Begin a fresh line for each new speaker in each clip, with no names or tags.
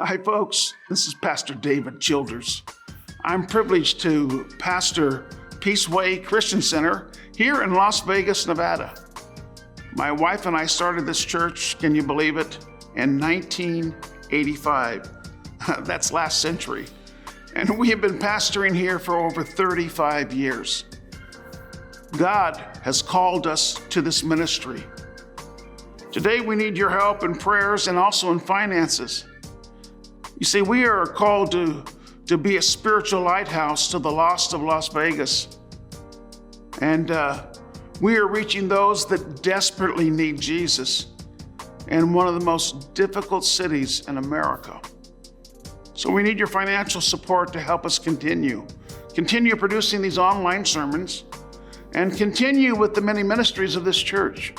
Hi, folks. This is Pastor David Childers. I'm privileged to pastor Peaceway Christian Center here in Las Vegas, Nevada. My wife and I started this church, can you believe it, in 1985. That's last century. And we have been pastoring here for over 35 years. God has called us to this ministry. Today we need your help in prayers and also in finances. You see, we are called to be a spiritual lighthouse to the lost of Las Vegas. And we are reaching those that desperately need Jesus in one of the most difficult cities in America. So we need your financial support to help us continue producing these online sermons and continue with the many ministries of this church.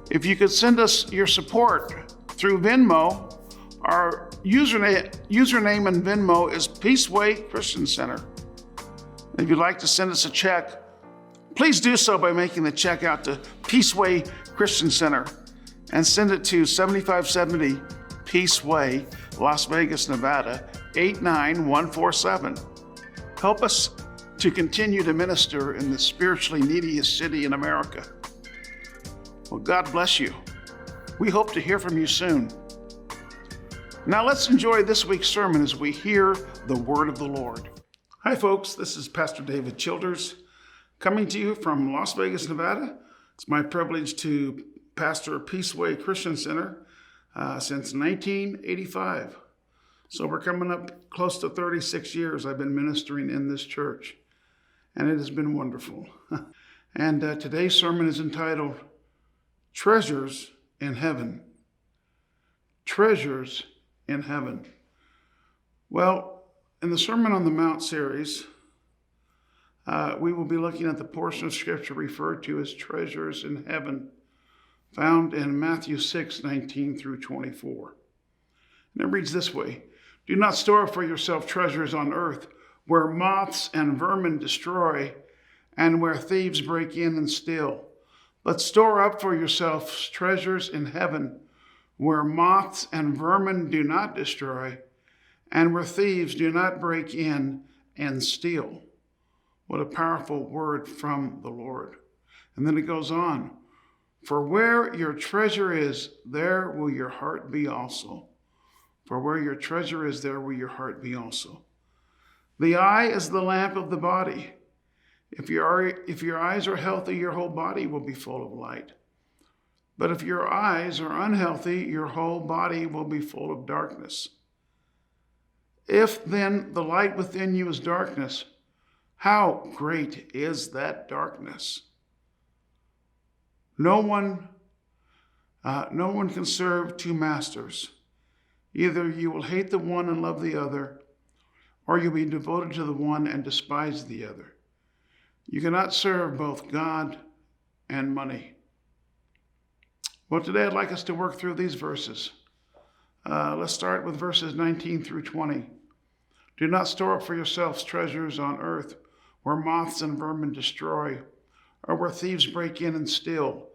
If you could send us your support through Venmo, our username in Venmo is Peaceway Christian Center. If you'd like to send us a check, please do so by making the check out to Peaceway Christian Center and send it to 7570 Peaceway, Las Vegas, Nevada, 89147. Help us to continue to minister in the spiritually neediest city in America. Well, God bless you. We hope to hear from you soon. Now let's enjoy this week's sermon as we hear the word of the Lord. Hi, folks. This is Pastor David Childers coming to you from Las Vegas, Nevada. It's my privilege to pastor Peaceway Christian Center since 1985. So we're coming up close to 36 years I've been ministering in this church, and it has been wonderful. And today's sermon is entitled, Treasures in Heaven. Treasures in Heaven. Well, in the Sermon on the Mount series, we will be looking at the portion of Scripture referred to as treasures in heaven, found in Matthew 6:19 through 24. And it reads this way, Do not store up for yourself treasures on earth, where moths and vermin destroy, and where thieves break in and steal. But store up for yourselves treasures in heaven, where moths and vermin do not destroy, and where thieves do not break in and steal. What a powerful word from the Lord. And then it goes on, For where your treasure is, there will your heart be also. For where your treasure is, there will your heart be also. The eye is the lamp of the body. If your eyes are healthy, your whole body will be full of light. But if your eyes are unhealthy, your whole body will be full of darkness. If then the light within you is darkness, how great is that darkness? No one can serve two masters. Either you will hate the one and love the other, or you'll be devoted to the one and despise the other. You cannot serve both God and money. Well, today I'd like us to work through these verses. Let's start with verses 19 through 20. Do not store up for yourselves treasures on earth, where moths and vermin destroy, or where thieves break in and steal.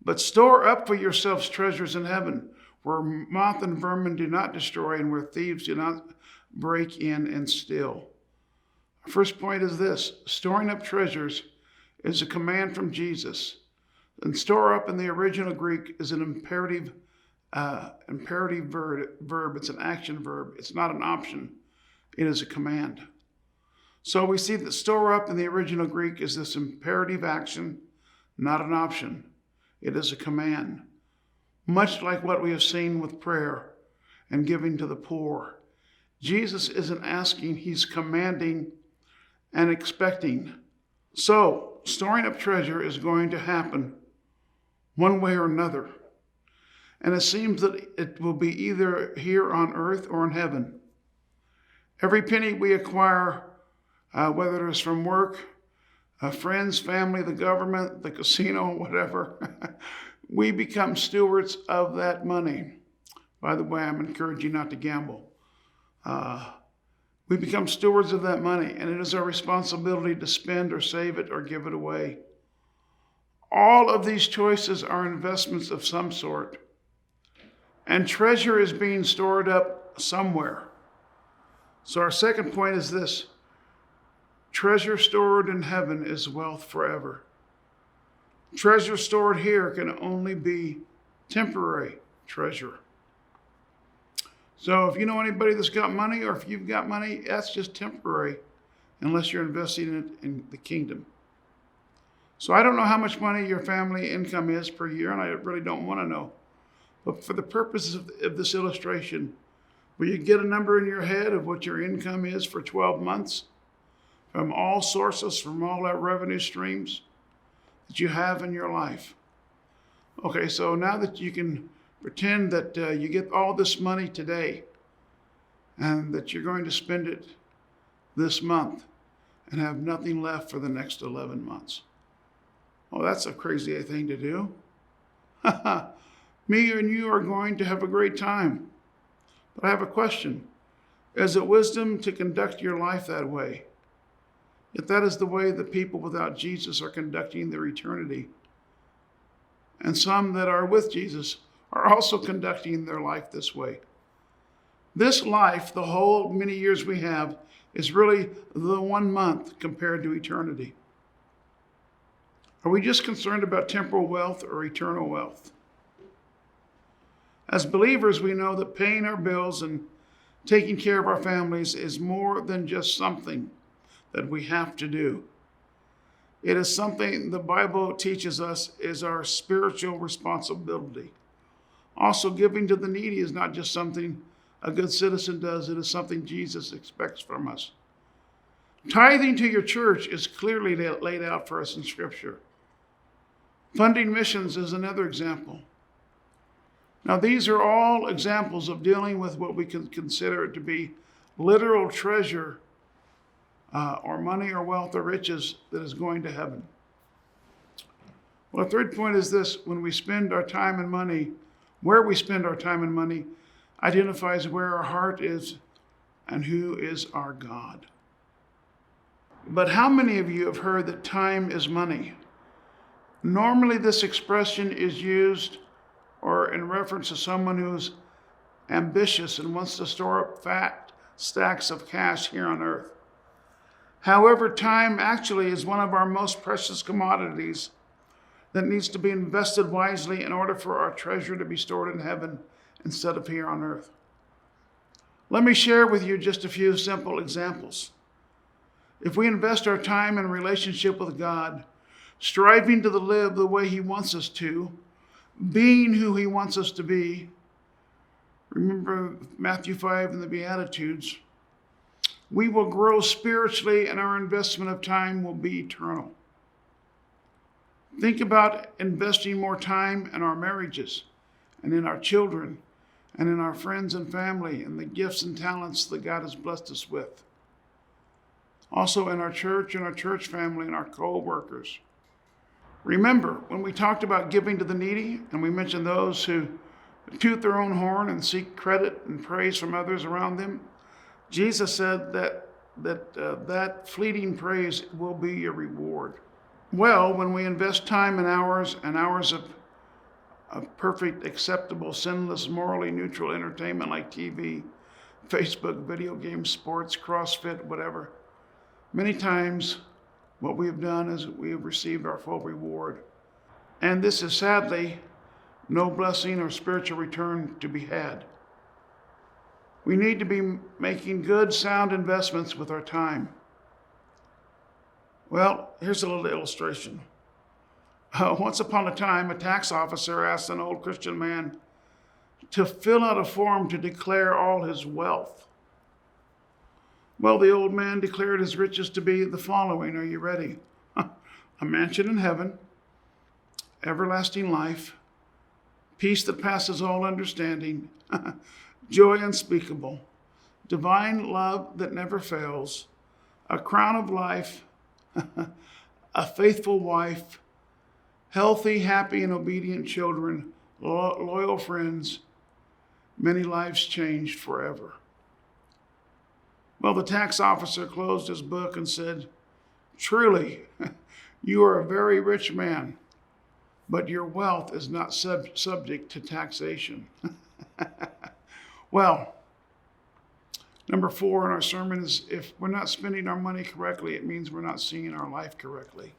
But store up for yourselves treasures in heaven, where moth and vermin do not destroy, and where thieves do not break in and steal. Our first point is this: storing up treasures is a command from Jesus. And store up in the original Greek is an imperative verb. It's an action verb. It's not an option. It is a command. So we see that store up in the original Greek is this imperative action, not an option. It is a command. Much like what we have seen with prayer and giving to the poor. Jesus isn't asking, he's commanding and expecting. So storing up treasure is going to happen one way or another. And it seems that it will be either here on earth or in heaven. Every penny we acquire, whether it is from work, friends, family, the government, the casino, whatever, we become stewards of that money. By the way, I'm encouraging you not to gamble. We become stewards of that money, and it is our responsibility to spend or save it or give it away. All of these choices are investments of some sort. And treasure is being stored up somewhere. So our second point is this: treasure stored in heaven is wealth forever. Treasure stored here can only be temporary treasure. So if you know anybody that's got money, or if you've got money, that's just temporary unless you're investing it in the kingdom. So I don't know how much money your family income is per year, and I really don't want to know. But for the purposes of this illustration, will you get a number in your head of what your income is for 12 months from all sources, from all our revenue streams that you have in your life? Okay, so now that you can pretend that you get all this money today and that you're going to spend it this month and have nothing left for the next 11 months. Oh, that's a crazy thing to do. Me and you are going to have a great time. But I have a question. Is it wisdom to conduct your life that way? Yet that is the way that people without Jesus are conducting their eternity. And some that are with Jesus are also conducting their life this way. This life, the whole many years we have, is really the 1 month compared to eternity. Are we just concerned about temporal wealth or eternal wealth? As believers, we know that paying our bills and taking care of our families is more than just something that we have to do. It is something the Bible teaches us is our spiritual responsibility. Also, giving to the needy is not just something a good citizen does, it is something Jesus expects from us. Tithing to your church is clearly laid out for us in Scripture. Funding missions is another example. Now, these are all examples of dealing with what we can consider to be literal treasure or money or wealth or riches that is going to heaven. Well, the third point is this: when we spend our time and money, where we spend our time and money identifies where our heart is and who is our God. But how many of you have heard that time is money? Normally, this expression is used or in reference to someone who's ambitious and wants to store up fat stacks of cash here on earth. However, time actually is one of our most precious commodities that needs to be invested wisely in order for our treasure to be stored in heaven instead of here on earth. Let me share with you just a few simple examples. If we invest our time in relationship with God, striving to live the way He wants us to, being who He wants us to be, remember Matthew 5 and the Beatitudes, we will grow spiritually and our investment of time will be eternal. Think about investing more time in our marriages and in our children and in our friends and family and the gifts and talents that God has blessed us with. Also in our church and our church family and our co-workers. Remember, when we talked about giving to the needy, and we mentioned those who toot their own horn and seek credit and praise from others around them, Jesus said that fleeting praise will be your reward. Well, when we invest time and hours of perfect, acceptable, sinless, morally neutral entertainment like TV, Facebook, video games, sports, CrossFit, whatever, many times what we have done is we have received our full reward. And this is sadly no blessing or spiritual return to be had. We need to be making good, sound investments with our time. Well, here's a little illustration. Once upon a time, a tax officer asked an old Christian man to fill out a form to declare all his wealth. Well, the old man declared his riches to be the following. Are you ready? A mansion in heaven, everlasting life, peace that passes all understanding, joy unspeakable, divine love that never fails, a crown of life, a faithful wife, healthy, happy, and obedient children, loyal friends, many lives changed forever. Well, the tax officer closed his book and said, "Truly, you are a very rich man, but your wealth is not subject to taxation." Well, Number 4 in our sermon is, if we're not spending our money correctly, it means we're not seeing our life correctly.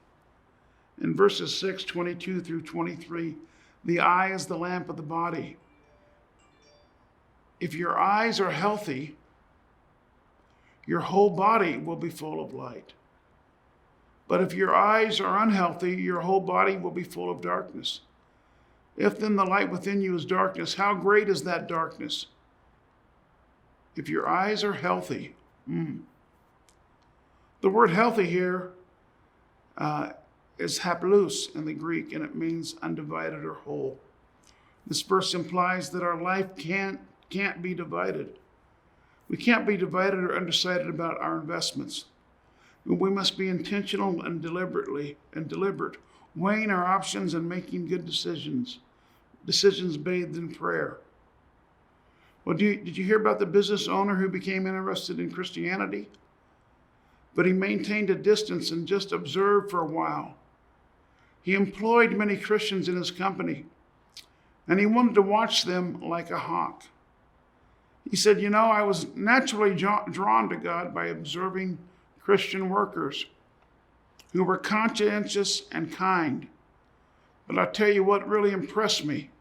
In verses 6:22 through 23, the eye is the lamp of the body. If your eyes are healthy, your whole body will be full of light. But if your eyes are unhealthy, your whole body will be full of darkness. If then the light within you is darkness, how great is that darkness? If your eyes are healthy. The word healthy here is haplous in the Greek, and it means undivided or whole. This verse implies that our life can't be divided. We can't be divided or undecided about our investments. We must be intentional and deliberate, weighing our options and making good decisions bathed in prayer. Well, did you hear about the business owner who became interested in Christianity? But he maintained a distance and just observed for a while. He employed many Christians in his company, and he wanted to watch them like a hawk. He said, I was naturally drawn to God by observing Christian workers who were conscientious and kind. But I'll tell you what really impressed me.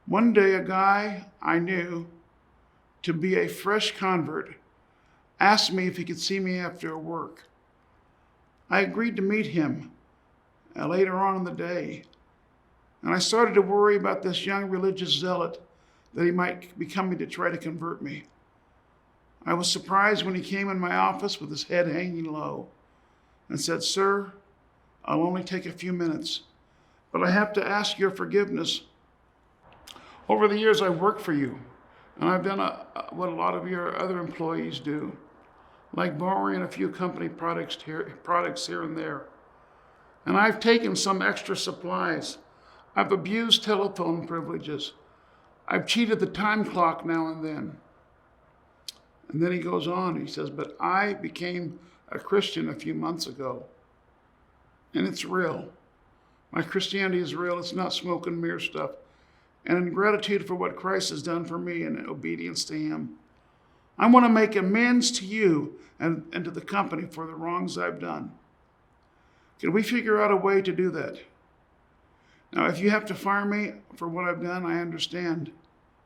One day, a guy I knew to be a fresh convert asked me if he could see me after work. I agreed to meet him later on in the day, and I started to worry about this young religious zealot that he might be coming to try to convert me. I was surprised when he came in my office with his head hanging low and said, "Sir, I'll only take a few minutes, but I have to ask your forgiveness. Over the years, I've worked for you, and I've done what a lot of your other employees do, like borrowing a few company products here and there. And I've taken some extra supplies. I've abused telephone privileges. I've cheated the time clock now and then." And then he goes on, he says, "But I became a Christian a few months ago, and it's real. My Christianity is real. It's not smoke and mirror stuff. And in gratitude for what Christ has done for me and in obedience to him, I want to make amends to you and to the company for the wrongs I've done. Can we figure out a way to do that? Now, if you have to fire me for what I've done, I understand.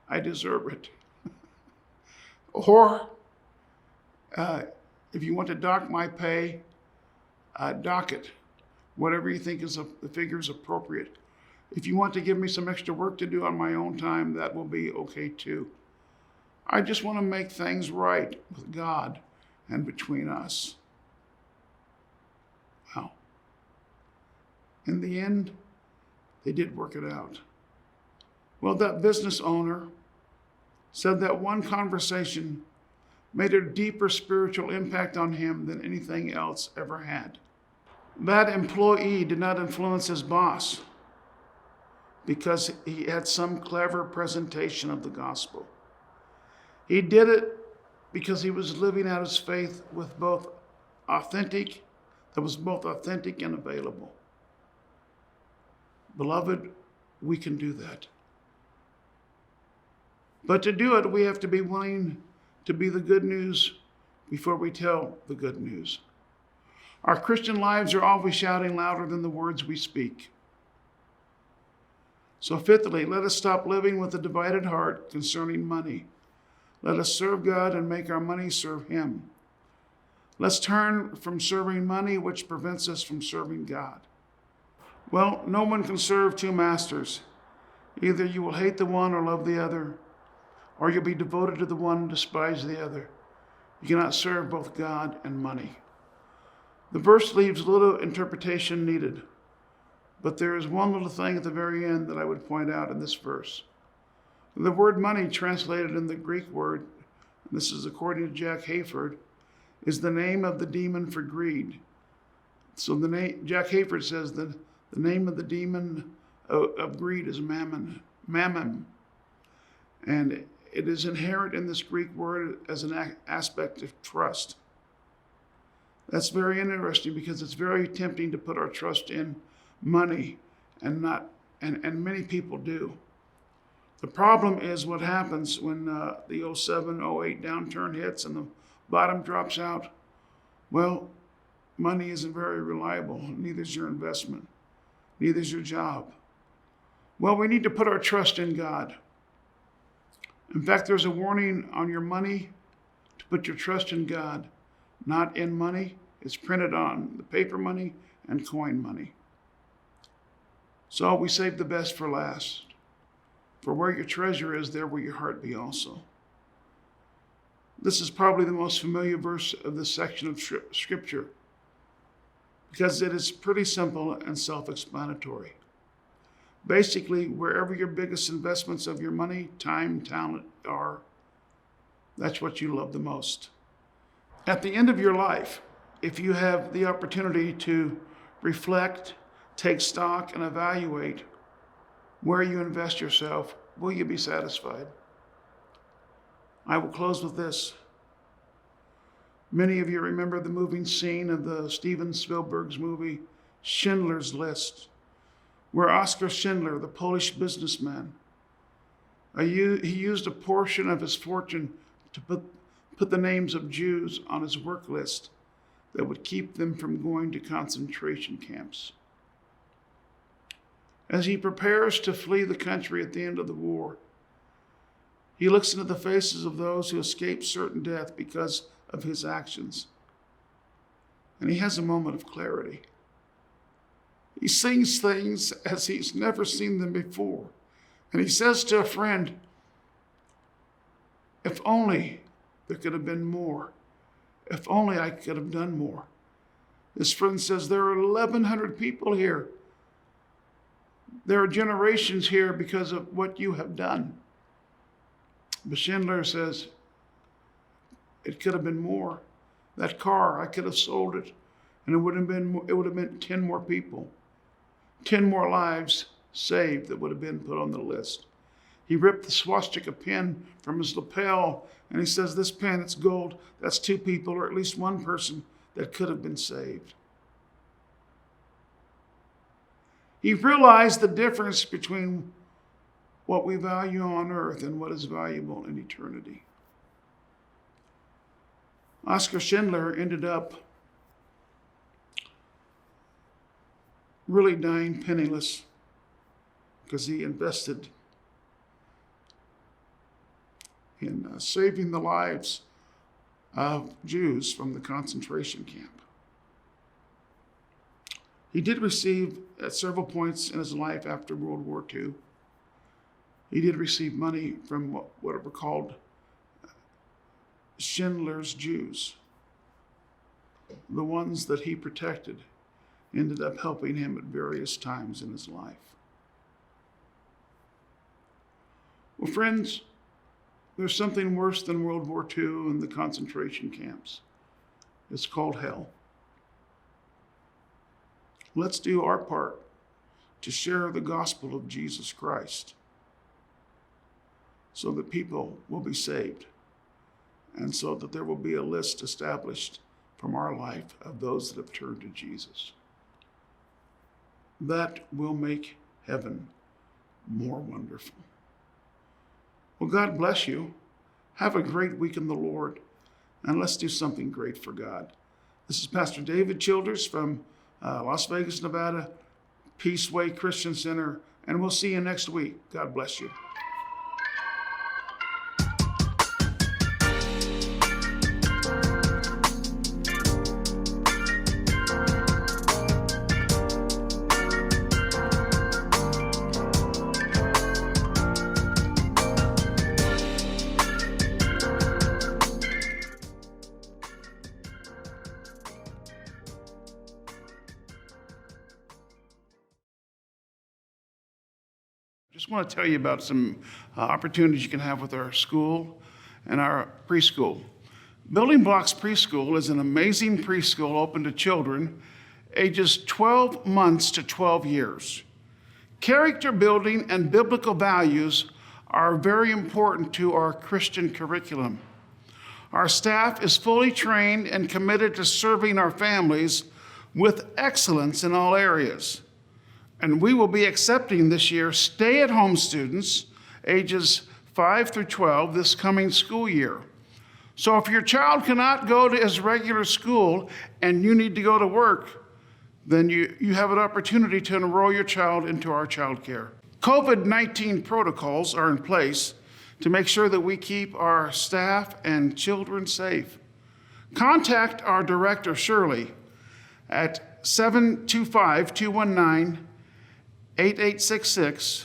I deserve it. Or if you want to dock my pay, dock it. Whatever you think is the figure is appropriate. If you want to give me some extra work to do on my own time, that will be okay too. I just want to make things right with God and between us." Wow. In the end, they did work it out. Well, that business owner said that one conversation made a deeper spiritual impact on him than anything else ever had. That employee did not influence his boss because he had some clever presentation of the gospel. He did it because he was living out his faith that was both authentic and available. Beloved, we can do that. But to do it, we have to be willing to be the good news before we tell the good news. Our Christian lives are always shouting louder than the words we speak. So fifthly, let us stop living with a divided heart concerning money. Let us serve God and make our money serve him. Let's turn from serving money, which prevents us from serving God. Well, no one can serve two masters. Either you will hate the one or love the other, or you'll be devoted to the one and despise the other. You cannot serve both God and money. The verse leaves little interpretation needed, but there is one little thing at the very end that I would point out in this verse. The word money, translated in the Greek word, and this is according to Jack Hayford, is the name of the demon for greed. So Jack Hayford says that the name of the demon of greed is mammon. And it is inherent in this Greek word as an aspect of trust. That's very interesting because it's very tempting to put our trust in money and many people do. The problem is what happens when the 07, 08 downturn hits and the bottom drops out. Well, money isn't very reliable. Neither is your investment. Neither is your job. Well, we need to put our trust in God. In fact, there's a warning on your money to put your trust in God, not in money. It's printed on the paper money and coin money. So we save the best for last. For where your treasure is, there will your heart be also. This is probably the most familiar verse of this section of Scripture because it is pretty simple and self-explanatory. Basically, wherever your biggest investments of your money, time, talent are, that's what you love the most. At the end of your life, if you have the opportunity to reflect, take stock, and evaluate where you invest yourself, will you be satisfied? I will close with this. Many of you remember the moving scene of the Steven Spielberg's movie, Schindler's List, where Oskar Schindler, the Polish businessman, he used a portion of his fortune to put the names of Jews on his work list that would keep them from going to concentration camps. As he prepares to flee the country at the end of the war, he looks into the faces of those who escaped certain death because of his actions. And he has a moment of clarity. He sees things as he's never seen them before. And he says to a friend, if only there could have been more. If only I could have done more. His friend says, there are 1,100 people here. There are generations here because of what you have done. But Schindler says, it could have been more. That car, I could have sold it, and it would have been 10 more people, 10 more lives saved that would have been put on the list. He ripped the swastika pen from his lapel, and he says, this pen, it's gold. That's 2 people, or at least 1 person that could have been saved. He realized the difference between what we value on earth and what is valuable in eternity. Oskar Schindler ended up really dying penniless because he invested in saving the lives of Jews from the concentration camp. He did receive, at several points in his life after World War II, he did receive money from what were called Schindler's Jews. The ones that he protected ended up helping him at various times in his life. Well, friends, there's something worse than World War II and the concentration camps. It's called hell. Let's do our part to share the gospel of Jesus Christ so that people will be saved and so that there will be a list established from our life of those that have turned to Jesus. That will make heaven more wonderful. Well, God bless you. Have a great week in the Lord, and let's do something great for God. This is Pastor David Childers from Las Vegas, Nevada, Peaceway Christian Center, and we'll see you next week. God bless you. Just want to tell you about some opportunities you can have with our school and our preschool. Building Blocks Preschool is an amazing preschool open to children ages 12 months to 12 years. Character building and biblical values are very important to our Christian curriculum. Our staff is fully trained and committed to serving our families with excellence in all areas. And we will be accepting this year stay-at-home students ages 5 through 12 this coming school year. So if your child cannot go to his regular school and you need to go to work, then you have an opportunity to enroll your child into our child care. COVID-19 protocols are in place to make sure that we keep our staff and children safe. Contact our director, Shirley, at 725-219-8866,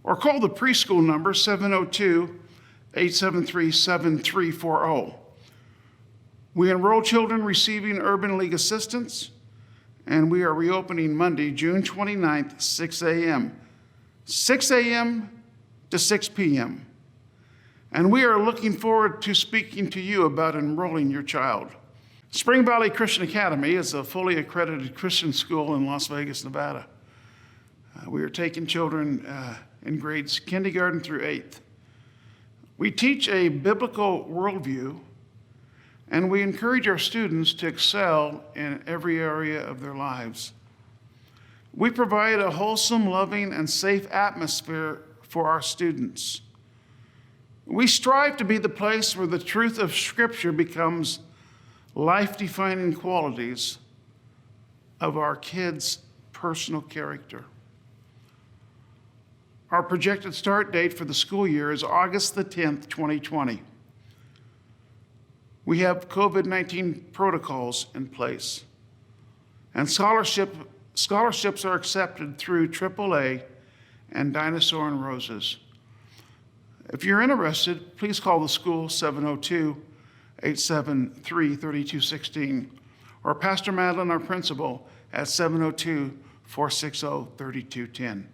or call the preschool number 702-873-7340. We enroll children receiving Urban League assistance, and we are reopening Monday, June 29th, 6 a.m. 6 a.m. to 6 p.m. And we are looking forward to speaking to you about enrolling your child. Spring Valley Christian Academy is a fully accredited Christian school in Las Vegas, Nevada. We are taking children in grades kindergarten through 8th. We teach a biblical worldview, and we encourage our students to excel in every area of their lives. We provide a wholesome, loving, and safe atmosphere for our students. We strive to be the place where the truth of Scripture becomes life-defining qualities of our kids' personal character. Our projected start date for the school year is August the 10th, 2020. We have COVID-19 protocols in place, and scholarships are accepted through AAA and Dinosaur and Roses. If you're interested, please call the school 702-873-3216, or Pastor Madeline, our principal, at 702-460-3210.